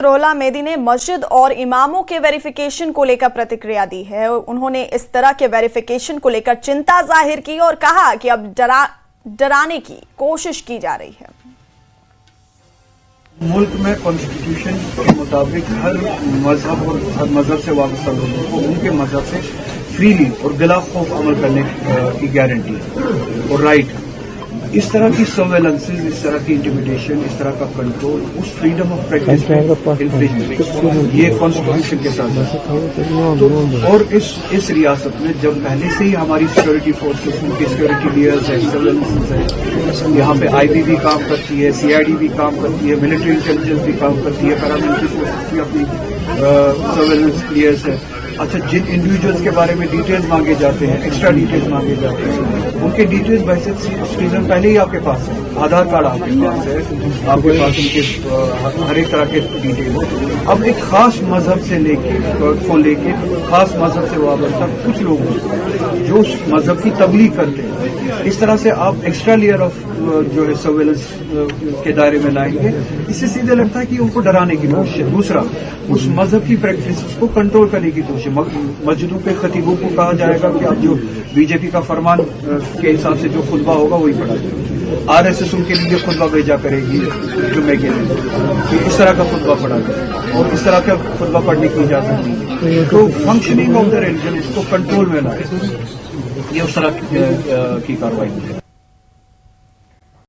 रोला मेदी ने मस्जिद और इमामों के वेरिफिकेशन को लेकर प्रतिक्रिया दी है। उन्होंने इस तरह के वेरिफिकेशन को लेकर चिंता जाहिर की और कहा कि अब डराने की कोशिश की जा रही है। मुल्क में कॉन्स्टिट्यूशन के मुताबिक हर मजहब और हर मजहब से वाबस्ता लोगों को उनके मजहब से फ्रीली और बिला खौफ अमल करने की गारंटी है और राइट है। इस तरह की सर्वेलेंसेज, इस तरह की इंटिमिडेशन, इस तरह का कंट्रोल उस फ्रीडम ऑफ प्रैक्टिस इन्फ्रिंजमेंट ये कॉन्स्टिट्यूशन के साथ है। तो और इस रियासत में जब पहले से ही हमारी सिक्योरिटी फोर्सेस, उनकी सिक्योरिटी लेयर्स है, सर्वेलेंसेज है, यहाँ पे आईबी भी काम करती है, सीआईडी भी काम करती है, मिलिट्री इंटेलिजेंस भी काम करती है, पैरामिलिट्री फोर्सेस भी अपनी सर्वेलेंस लेयर्स है। अच्छा, जिन इंडिविजुअल्स के बारे में डिटेल्स मांगे जाते हैं, एक्स्ट्रा डिटेल्स मांगे जाते हैं, उनके डिटेल्स वैसे सिटीजन पहले ही आपके पास है, आधार कार्ड आपके पास है, आपके पास उनके हर एक तरह के डिटेल। अब एक खास मजहब से लेके खास मजहब से वाबस्ता कुछ लोग जो उस मजहब की तबलीग करते हैं, इस तरह से आप एक्स्ट्रा लेयर ऑफ जो है सर्वेलेंस के दायरे में लाएंगे। इससे सीधे लगता है कि उनको डराने की कोशिश है। दूसरा, उस मजहब की प्रैक्टिस को कंट्रोल करने की कोशिश। मस्जिदों पे खतीबों को कहा जाएगा कि आप जो बीजेपी का फरमान के हिसाब से जो खुतबा होगा वही पढ़ा जाएगा। आरएसएस उनके लिए खुतबा भेजा करेगी जुम्मे के दिन कि इस तरह का खुतबा पढ़ा जाए और इस तरह का खुतबा पढ़ने की इजाजत नहीं है। तो फंक्शनिंग ऑफ द रिलीजन इसको कंट्रोल में लाए, ये उस तरह की कार्रवाई है।